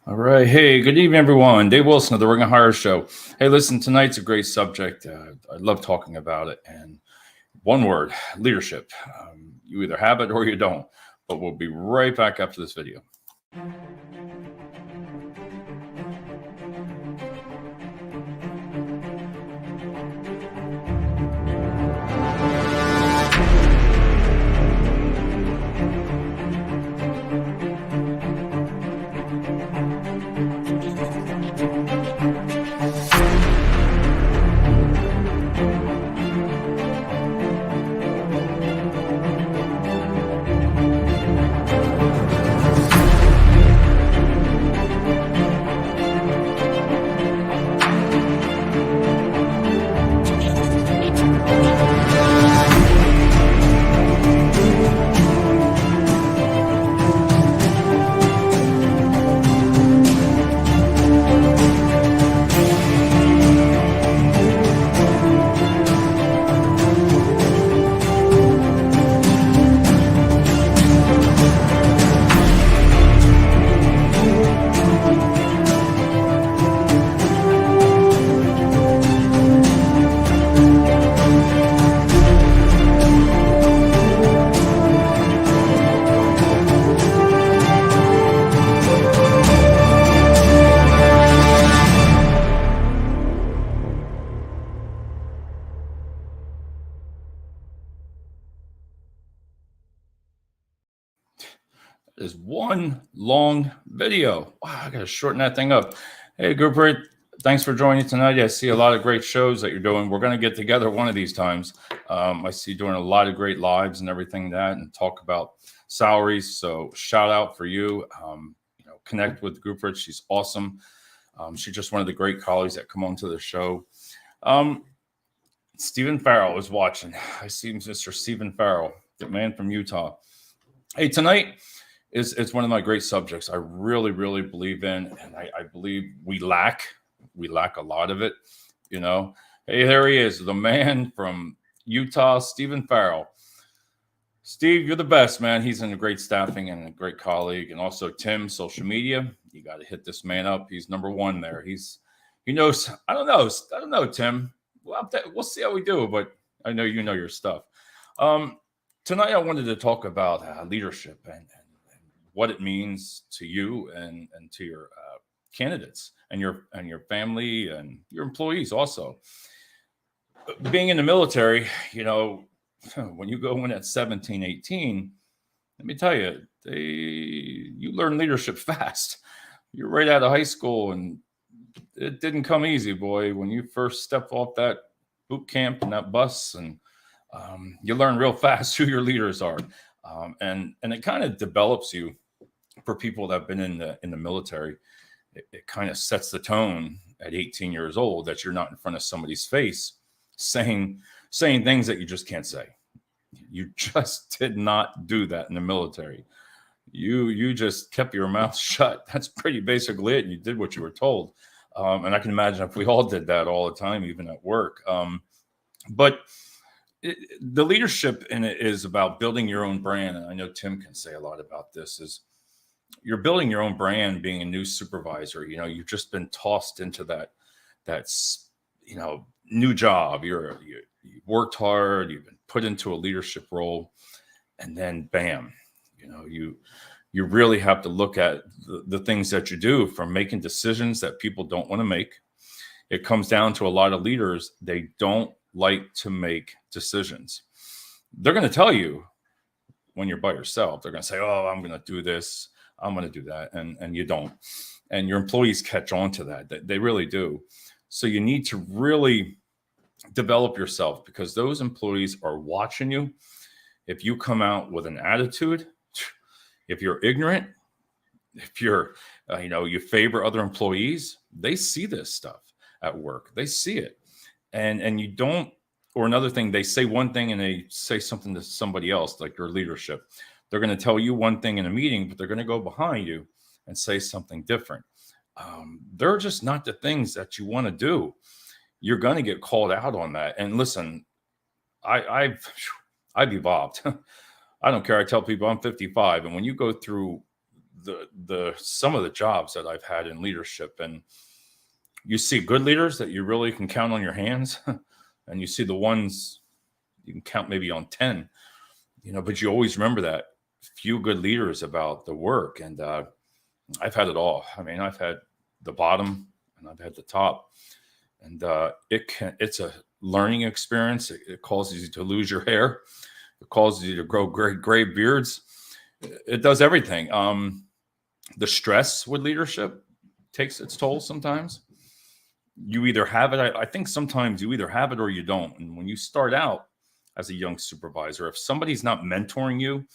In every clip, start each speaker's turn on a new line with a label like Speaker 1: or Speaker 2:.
Speaker 1: All right. Hey, good evening, everyone. Dave Wilson of the Ring of Hire Show. Hey, listen, tonight's a great subject. I love talking about it. And one word, leadership. You either have it or you don't. But we'll be right back after this video. Is one long video. Wow, I got to shorten that thing up. Hey, Gurpreet, thanks for joining tonight. I see a lot of great shows that you're doing. We're going to get together one of these times. I see you doing a lot of great lives and everything and talk about salaries. So shout out for you. Connect with Gurpreet. She's awesome. She's just one of the great colleagues that come onto the show. Stephen Farrell is watching. I see Mr. Stephen Farrell, the man from Utah. Hey, tonight, it's one of my great subjects. I really, really believe in, and I believe we lack a lot of it. Hey, there he is, the man from Utah, Stephen Farrell. Steve, you're the best, man. He's in a great staffing and a great colleague, and also Tim, social media. You got to hit this man up. He's number one there. He knows. I don't know, Tim. We'll see how we do, but I know you know your stuff. Tonight, I wanted to talk about leadership and what it means to you and to your candidates and your family and your employees also. Being in the military, when you go in at 17, 18, let me tell you, you learn leadership fast. You're right out of high school, and it didn't come easy, boy. When you first step off that boot camp and that bus, and you learn real fast who your leaders are, and it kind of develops you. For people that have been in the military, it kind of sets the tone at 18 years old that you're not in front of somebody's face saying things that you just can't say. You just did not do that in the military. You just kept your mouth shut. That's pretty basically it. You did what you were told. And I can imagine if we all did that all the time, even at work. But the leadership in it is about building your own brand. And I know Tim can say a lot about this, is you're building your own brand being a new supervisor. You've just been tossed into that new job. You worked hard, you've been put into a leadership role, and then bam, you really have to look at the things that you do, from making decisions that people don't want to make. It comes down to a lot of leaders, they don't like to make decisions. They're going to tell you when you're by yourself, they're going to say, oh, I'm going to do this, I'm going to do that. And you don't. And your employees catch on to that. They really do. So you need to really develop yourself, because those employees are watching you. If you come out with an attitude, if you're ignorant, if you're, you favor other employees, they see this stuff at work. They see it. And you don't, or another thing, they say one thing and they say something to somebody else, like your leadership. They're going to tell you one thing in a meeting, but they're going to go behind you and say something different. They're just not the things that you want to do. You're going to get called out on that. And listen, I've evolved. I don't care. I tell people I'm 55. And when you go through the some of the jobs that I've had in leadership, and you see good leaders that you really can count on your hands, and you see the ones you can count maybe on 10, but you always remember that few good leaders about the work. And I've had it all. I mean, I've had the bottom and I've had the top, and it's a learning experience. It causes you to lose your hair. It causes you to grow gray beards. It does everything. The stress with leadership takes its toll sometimes. You either have it. I think sometimes you either have it or you don't. And when you start out as a young supervisor, if somebody's not mentoring you,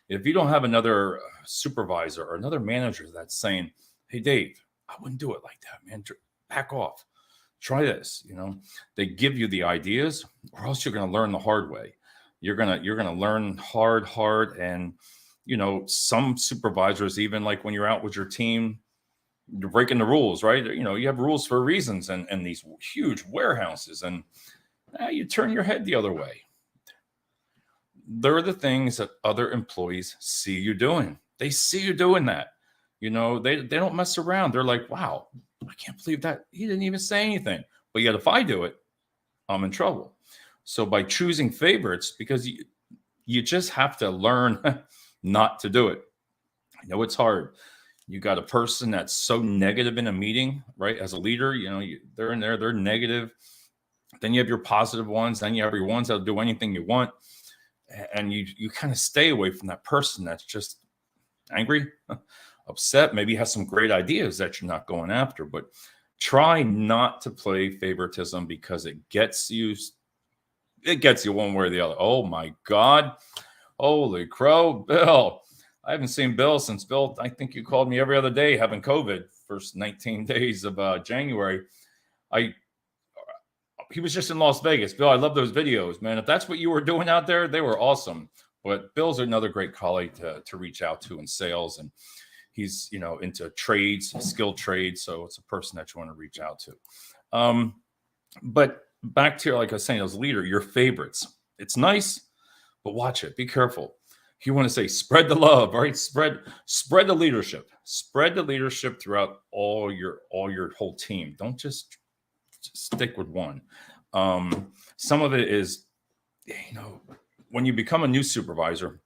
Speaker 1: if you don't have another supervisor or another manager that's saying, "Hey, Dave, I wouldn't do it like that, man. Back off. Try this." They give you the ideas, or else you're going to learn the hard way. You're gonna learn hard, and some supervisors, even like when you're out with your team, you're breaking the rules, right? You have rules for reasons, and these huge warehouses, and you turn your head the other way. They're the things that other employees see you doing. They see you doing that. They don't mess around. They're like, "Wow, I can't believe that he didn't even say anything." But yet, if I do it, I'm in trouble. So by choosing favorites, because you just have to learn not to do it. I know it's hard. You got a person that's so negative in a meeting, right? As a leader, they're in there, they're negative. Then you have your positive ones. Then you have your ones that'll do anything you want. And you kind of stay away from that person that's just angry, upset, maybe has some great ideas that you're not going after. But try not to play favoritism, because it gets you one way or the other. Oh my God. Holy crow, Bill. I haven't seen Bill since Bill, I think you called me every other day having COVID, first 19 days of January. He was just in Las Vegas. Bill, I love those videos, man. If that's what you were doing out there, they were awesome. But Bill's another great colleague to reach out to in sales. And he's, into trades, skilled trades. So it's a person that you want to reach out to. But back to, like I was saying, as a leader, your favorites. It's nice, but watch it. Be careful. You want to say spread the love, right? Spread the leadership. Spread the leadership throughout all your whole team. Don't just stick with one. Some of it is, when you become a new supervisor,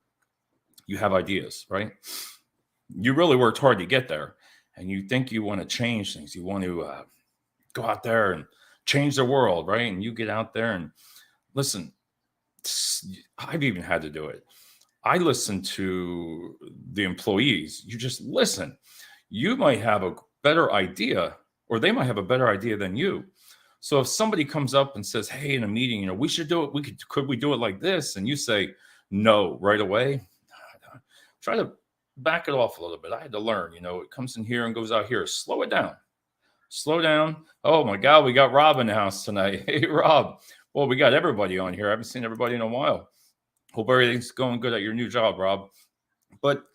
Speaker 1: you have ideas, right? You really worked hard to get there, and you think you want to change things. You want to go out there and change the world, right? And you get out there and listen. I've even had to do it. I listen to the employees. You just listen. You might have a better idea, or they might have a better idea than you. So if somebody comes up and says, "Hey, in a meeting, we should do it. Could we do it like this?" And you say no right away, try to back it off a little bit. I had to learn, it comes in here and goes out here. Slow it down. Slow down. Oh my God, we got Rob in the house tonight. Hey, Rob. Well, we got everybody on here. I haven't seen everybody in a while. Hope everything's going good at your new job, Rob. But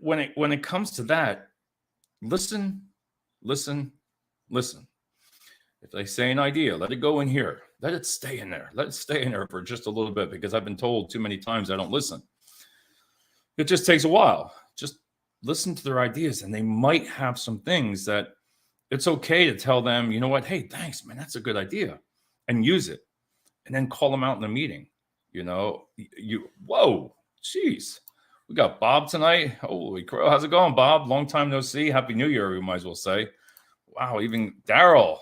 Speaker 1: when it comes to that, listen. If they say an idea, let it go in here. Let it stay in there. Let it stay in there for just a little bit, because I've been told too many times I don't listen. It just takes a while. Just listen to their ideas, and they might have some things that it's okay to tell them, "You know what? Hey, thanks, man. That's a good idea," and use it, and then call them out in a meeting. Whoa, geez. We got Bob tonight. Holy crow. How's it going, Bob? Long time no see. Happy New Year, we might as well say. Wow, even Daryl,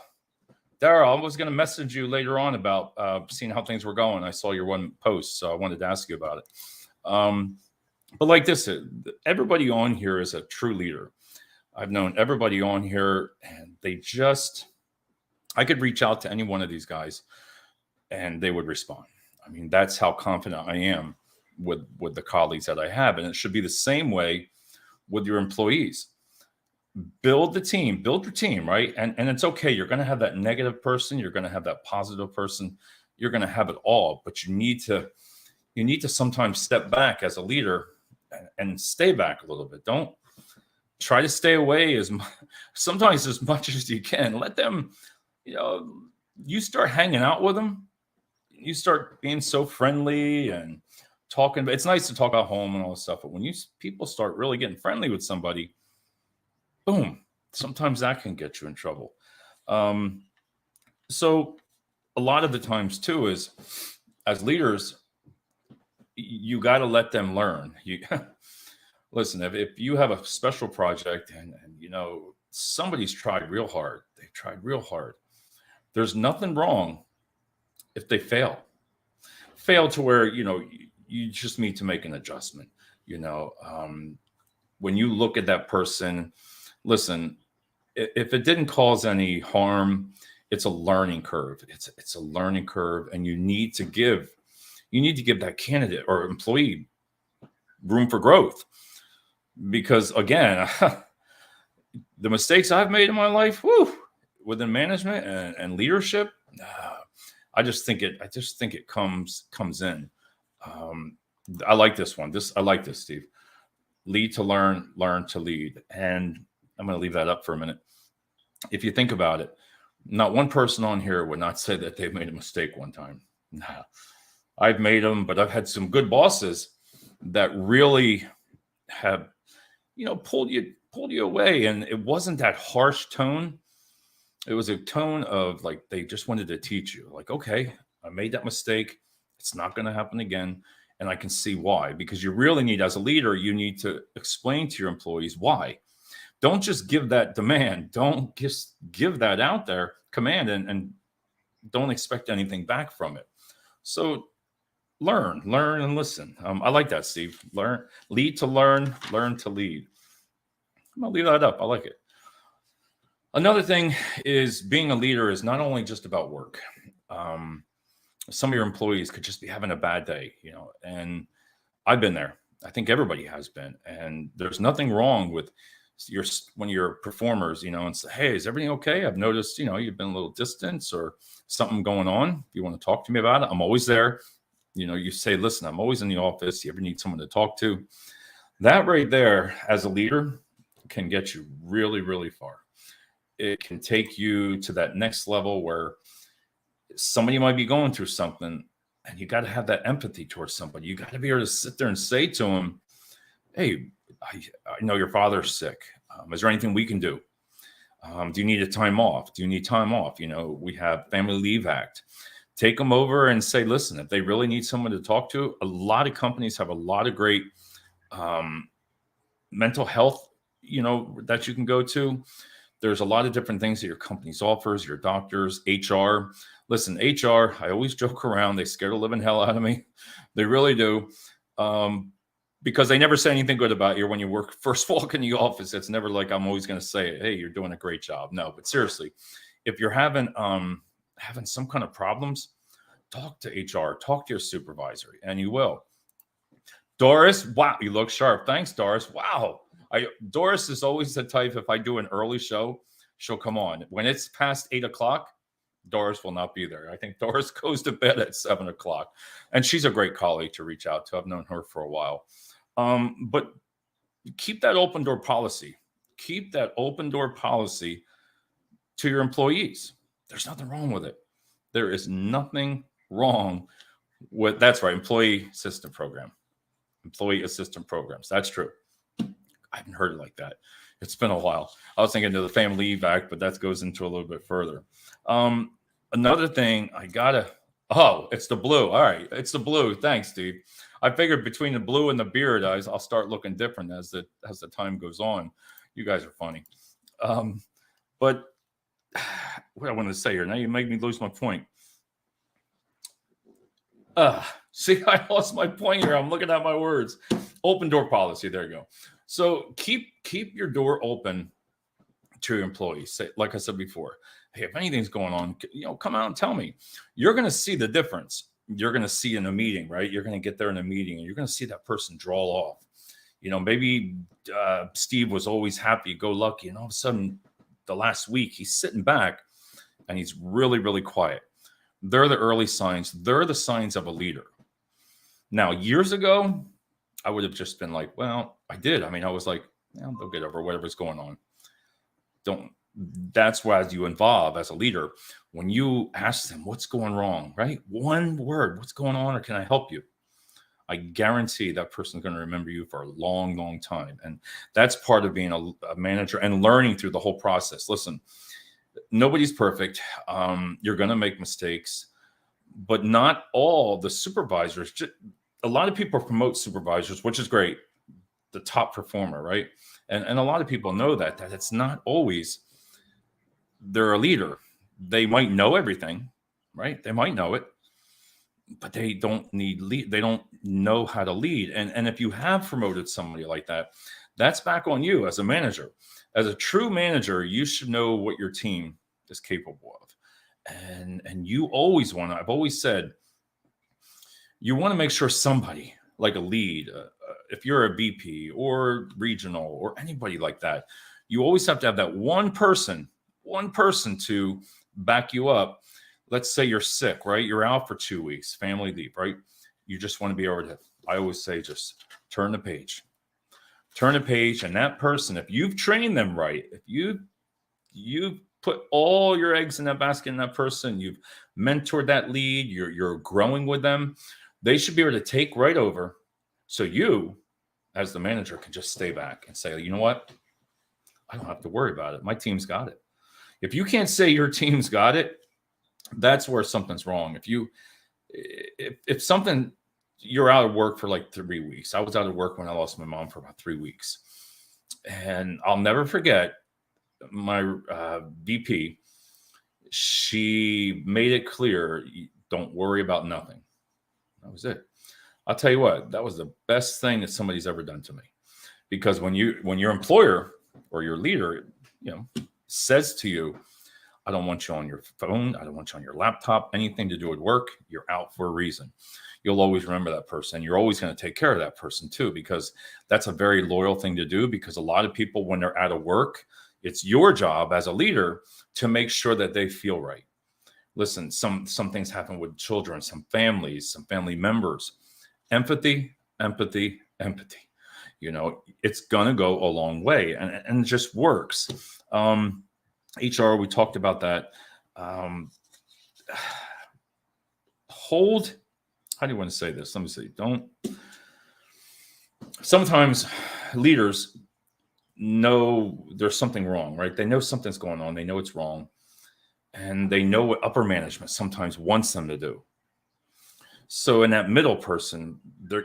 Speaker 1: I was going to message you later on about seeing how things were going. I saw your one post, so I wanted to ask you about it. But like this, everybody on here is a true leader. I've known everybody on here, and I could reach out to any one of these guys, and they would respond. I mean, that's how confident I am with the colleagues that I have. And it should be the same way with your employees. Build your team, right? And it's okay. You're going to have that negative person. You're going to have that positive person. You're going to have it all, but you need to sometimes step back as a leader and stay back a little bit. Don't try to stay away sometimes as much as you can. Let them, you start hanging out with them. You start being so friendly and talking, but it's nice to talk about home and all this stuff. But when people start really getting friendly with somebody, boom, sometimes that can get you in trouble. Um, so a lot of the times too is as leaders, you got to let them learn. You listen, if you have a special project and somebody's tried real hard, they've tried real hard. There's nothing wrong if they fail to where you just need to make an adjustment. When you look at that person, listen, if it didn't cause any harm, it's a learning curve. It's a learning curve, and you need to give that candidate or employee room for growth. Because again, the mistakes I've made in my life, within management and leadership, I just think it comes in. I like this one. I like this, Steve. Lead to learn, learn to lead. And I'm going to leave that up for a minute. If you think about it, not one person on here would not say that they've made a mistake one time. Nah, I've made them, but I've had some good bosses that really have, pulled you away. And it wasn't that harsh tone. It was a tone of like, they just wanted to teach you, like, okay, I made that mistake. It's not going to happen again. And I can see why, because you really need, as a leader, you need to explain to your employees why. Don't just give that demand. Don't just give that out there command and don't expect anything back from it. So learn and listen. I like that, Steve. Lead to learn to lead. I'm going to leave that up. I like it. Another thing is being a leader is not only just about work. Some of your employees could just be having a bad day, and I've been there. I think everybody has been. And there's nothing wrong with when you're performers, and say, hey, is everything okay? I've noticed, you've been a little distant or something going on. If you want to talk to me about it, I'm always there. You say, listen, I'm always in the office. You ever need someone to talk to? That right there, as a leader, can get you really, really far. It can take you to that next level where somebody might be going through something, and you got to have that empathy towards somebody. You got to be able to sit there and say to them, hey, I know your father's sick. Is there anything we can do? Do you need a time off? Do you need time off? We have Family Leave Act. Take them over and say, listen, if they really need someone to talk to, a lot of companies have a lot of great mental health, that you can go to. There's a lot of different things that your company's offers, your doctors, HR. Listen, HR, I always joke around. They scare the living hell out of me. They really do. Because they never say anything good about you when you first walk in the office. It's never like I'm always going to say, hey, you're doing a great job. No, but seriously, if you're having some kind of problems, talk to HR, talk to your supervisor, and you will. Doris, wow, you look sharp. Thanks, Doris. Wow. Doris is always the type, if I do an early show, she'll come on. When it's past 8 o'clock, Doris will not be there. I think Doris goes to bed at 7 o'clock. And she's a great colleague to reach out to. I've known her for a while. But keep that open door policy. Keep that open door policy to your employees. There's nothing wrong with it. There is nothing wrong with, that's right, employee assistance program. Employee assistance programs. That's true. I haven't heard it like that. It's been a while. I was thinking of the Family Leave Act, but that goes into a little bit further. Another thing it's the blue. All right. It's the blue. Thanks, Steve. I figured between the blue and the beard, I'll start looking different as the time goes on. You guys are funny. But what I wanted to say here, now you make me lose my point. See, I lost my point here. I'm looking at my words. Open door policy. There you go. So keep your door open to your employees. Say, like I said before, hey, if anything's going on, come out and tell me. You're going to see the difference. You're going to see in a meeting, right? You're going to get there in a meeting and you're going to see that person draw off. Maybe Steve was always happy, go lucky. And all of a sudden, the last week, he's sitting back and he's really, really quiet. They're the early signs. They're the signs of a leader. Now, years ago, I would have just been like, well, I did. I mean, I was like, they'll get over whatever's going on. That's why as you evolve as a leader, when you ask them what's going wrong, right? One word, what's going on, or can I help you? I guarantee that person's going to remember you for a long, long time. And that's part of being a manager and learning through the whole process. Listen, nobody's perfect. You're going to make mistakes, but not all the supervisors. A lot of people promote supervisors, which is great, the top performer, right? And a lot of people know that it's not always they're a leader. They might know everything, right? They might know it, but they don't need lead. They don't know how to lead. And if you have promoted somebody like that, that's back on you as a manager. As a true manager, you should know what your team is capable of. And you always want to, I've always said, you want to make sure somebody like a lead, if you're a VP or regional or anybody like that, you always have to have that one person to back you up. Let's say you're sick, right? You're out for 2 weeks, family leave, right? You just want to be able to, I always say, just turn the page. Turn the page, and that person, if you've trained them right, if you put all your eggs in that basket in that person, you've mentored that lead, you're growing with them, they should be able to take right over. So you, as the manager, can just stay back and say, you know what? I don't have to worry about it. My team's got it. If you can't say your team's got it, that's where something's wrong. If something, you're out of work for like 3 weeks. I was out of work when I lost my mom for about 3 weeks. And I'll never forget my VP. She made it clear, don't worry about nothing. That was it. I'll tell you what, that was the best thing that somebody's ever done to me. Because when your employer or your leader, says to you, I don't want you on your phone, I don't want you on your laptop, anything to do with work, you're out for a reason. You'll always remember that person. You're always going to take care of that person too, because that's a very loyal thing to do. Because a lot of people, when they're out of work, it's your job as a leader to make sure that they feel right. Listen, some things happen with children, some families, some family members. Empathy, empathy, empathy. It's going to go a long way, and it just works. HR, we talked about that. How do you want to say this? Let me see. Sometimes leaders know there's something wrong, right? They know something's going on. They know it's wrong. And they know what upper management sometimes wants them to do. So in that middle person,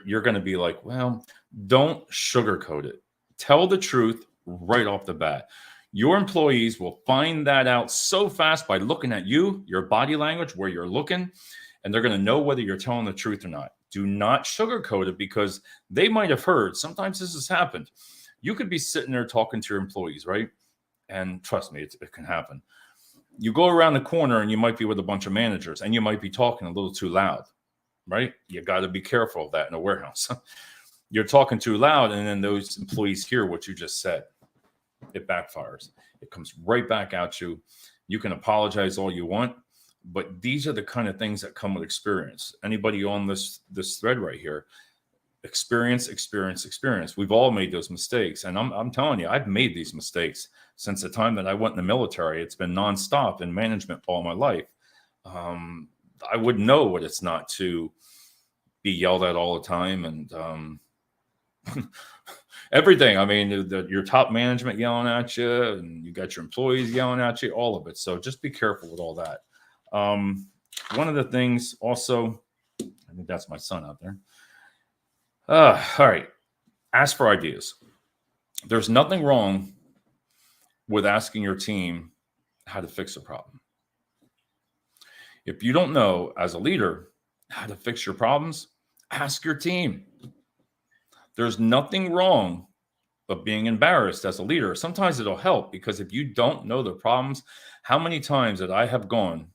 Speaker 1: you're going to be like, well, don't sugarcoat it. Tell the truth right off the bat. Your employees will find that out so fast by looking at you, your body language, where you're looking, and they're going to know whether you're telling the truth or not. Do not sugarcoat it, because they might have heard. Sometimes this has happened. You could be sitting there talking to your employees, right? And trust me, it can happen. You go around the corner and you might be with a bunch of managers and you might be talking a little too loud, right? You got to be careful of that in a warehouse. You're talking too loud, and then those employees hear what you just said. It backfires. It comes right back at you. You can apologize all you want, but these are the kind of things that come with experience. Anybody on this thread right here, experience. We've all made those mistakes. And I'm telling you, I've made these mistakes since the time that I went in the military. It's been nonstop in management all my life. I wouldn't know what it's not to be yelled at all the time, and everything. I mean, your top management yelling at you, and you got your employees yelling at you, all of it. So just be careful with all that. One of the things also, I think that's my son out there. All right. Ask for ideas. There's nothing wrong with asking your team how to fix a problem. If you don't know as a leader how to fix your problems, ask your team. There's nothing wrong with being embarrassed as a leader. Sometimes it'll help, because if you don't know the problems, how many times that I have gone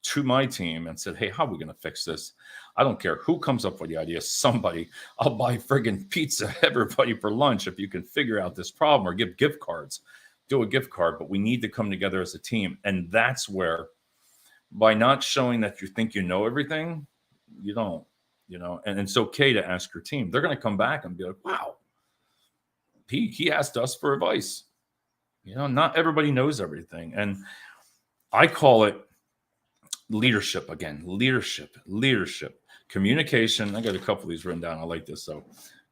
Speaker 1: to my team and said, hey, how are we going to fix this? I don't care who comes up with the idea. Somebody, I'll buy friggin' pizza, everybody for lunch, if you can figure out this problem, or give gift cards, do a gift card. But we need to come together as a team. And that's where, by not showing that you think you know everything, you don't, and it's okay to ask your team. They're going to come back and be like, wow, he asked us for advice. Not everybody knows everything. And I call it leadership again, leadership, Communication. I got a couple of these written down. I like this. So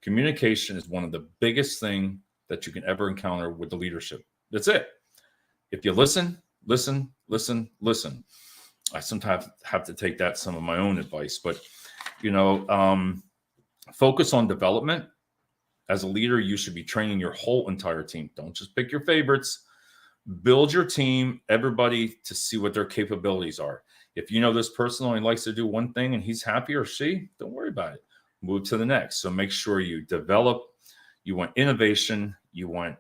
Speaker 1: communication is one of the biggest thing that you can ever encounter with the leadership. That's it. If you listen, listen, listen, listen. I sometimes have to take that some of my own advice, but focus on development. As a leader, you should be training your whole entire team. Don't just pick your favorites. Build your team, everybody, to see what their capabilities are. If you know this person only likes to do one thing and he's happy, or she, don't worry about it. Move to the next. So make sure you develop. You want innovation. You want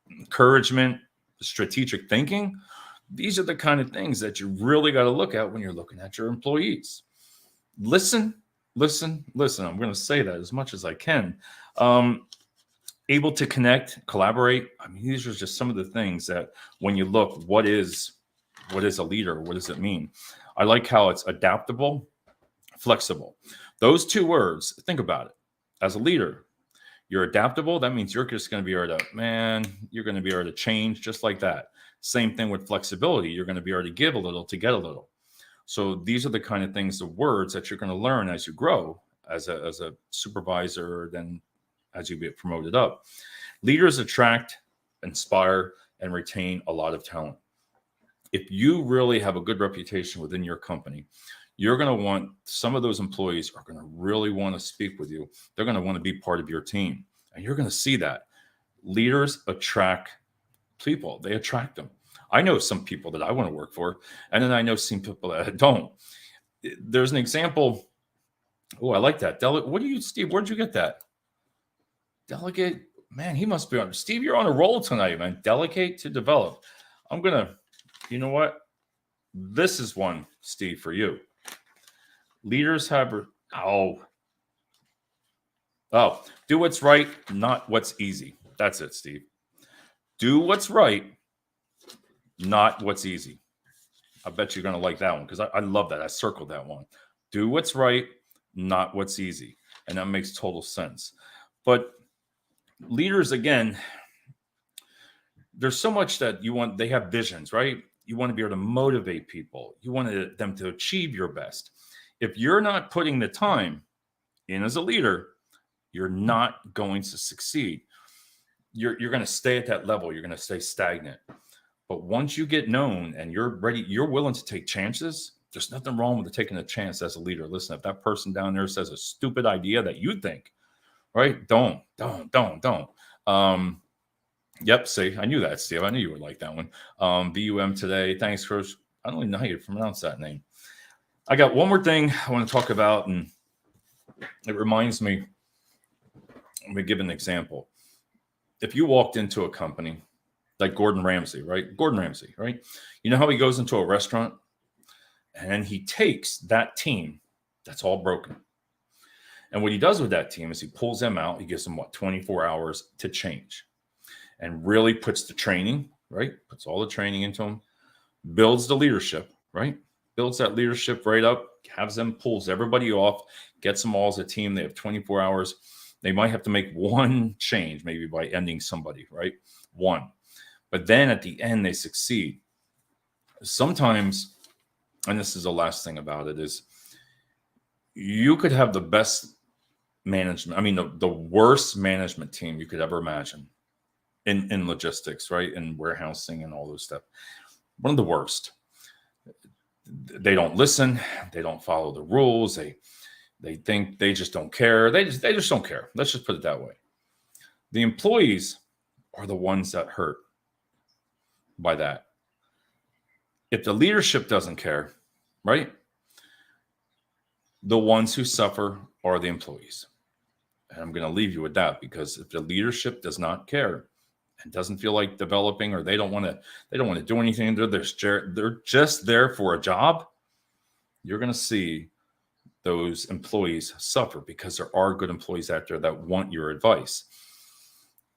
Speaker 1: encouragement, strategic thinking. These are the kind of things that you really got to look at when you're looking at your employees. Listen, listen, listen. I'm going to say that as much as I can. Able to connect, collaborate. I mean, these are just some of the things that when you look, what is a leader? What does it mean? I like how it's adaptable, flexible. Those two words, think about it. As a leader, you're adaptable. That means you're just going to be able to, you're going to be able to change just like that. Same thing with flexibility. You're going to be able to give a little to get a little. So these are the kind of things, the words that you're going to learn as you grow as a supervisor, then as you get promoted up. Leaders attract, inspire, and retain a lot of talent. If you really have a good reputation within your company, you're going to want, some of those employees are going to really want to speak with you. They're going to want to be part of your team. And you're going to see that. Leaders attract people. They attract them. I know some people that I want to work for, and then I know some people that I don't. There's an example. Oh, I like that. What do you, Steve, where'd you get that? Delegate, man, he must be on. Steve, you're on a roll tonight, man. Delegate to develop. I'm going to, you know what? This is one, Steve, for you. Leaders have, do what's right, not what's easy. That's it, Steve. Do what's right, not what's easy. I bet you're going to like that one because I love that. I circled that one. Do what's right, not what's easy. And that makes total sense. But leaders, again, there's so much that you want. They have visions, right? You want to be able to motivate people. You want them to achieve your best. If you're not putting the time in as a leader, you're not going to succeed. You're going to stay at that level. You're going to stay stagnant. But once you get known and you're ready, you're willing to take chances. There's nothing wrong with taking a chance as a leader. Listen, if that person down there says a stupid idea that you think, right? Don't. Yep. See, I knew that, Steve. I knew you would like that one. BUM today. Thanks, Chris. I don't even know how you pronounce that name. I got one more thing I want to talk about, and it reminds me. Let me give an example. If you walked into a company like Gordon Ramsay, right? You know how he goes into a restaurant and he takes that team that's all broken. And what he does with that team is he pulls them out. He gives them 24 hours to change, and really puts the training, right? Puts all the training into them, builds the leadership, right? Builds that leadership right up, pulls everybody off, gets them all as a team. They have 24 hours. They might have to make one change, maybe by ending somebody, right? One. But then at the end, they succeed. Sometimes, and this is the last thing about it, is you could have the best management, the worst management team you could ever imagine in logistics, right? In warehousing and all those stuff. One of the worst. They don't listen. They don't follow the rules. They think they just don't care. They just don't care. Let's just put it that way. The employees are the ones that hurt by that. If the leadership doesn't care, right? The ones who suffer are the employees. And I'm going to leave you with that, because if the leadership does not care and doesn't feel like developing, or they don't want to do anything, they're just there for a job, you're going to see those employees suffer, because there are good employees out there that want your advice.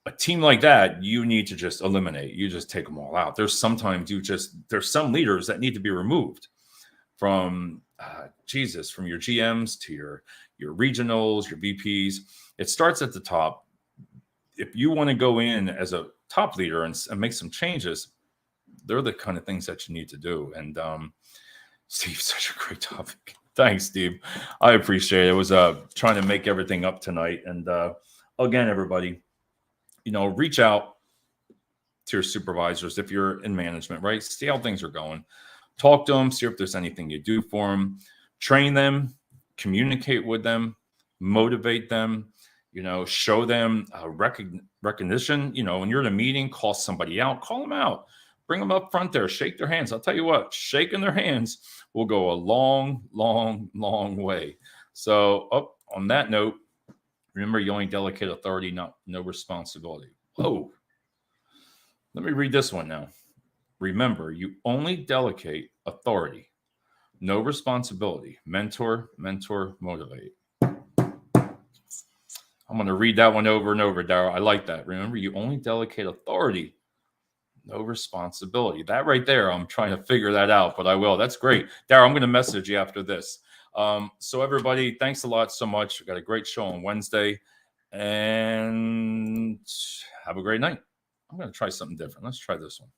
Speaker 1: A team like that, you need to just eliminate. You just take them all out. There's some leaders that need to be removed from from your GMs to your regionals, your VPs. It starts at the top. If you want to go in as a top leader and make some changes, they're the kind of things that you need to do. And Steve, such a great topic. Thanks, Steve. I appreciate it. It was trying to make everything up tonight. And again, everybody, reach out to your supervisors if you're in management, right? See how things are going. Talk to them, see if there's anything you do for them. Train them, communicate with them, motivate them, show them recognition. When you're in a meeting, call somebody out, call them out, bring them up front there, shake their hands. I'll tell you what, shaking their hands will go a long, long, long way. So, on that note, remember, you only delegate authority, no responsibility. Whoa. Let me read this one now. Remember, you only delegate authority, no responsibility. Mentor, motivate. I'm going to read that one over and over, Daryl. I like that. Remember, you only delegate authority, no responsibility. That right there, I'm trying to figure that out, but I will. That's great. Daryl, I'm going to message you after this. So everybody, thanks a lot so much. We got a great show on Wednesday, and have a great night. I'm going to try something different. Let's try this one.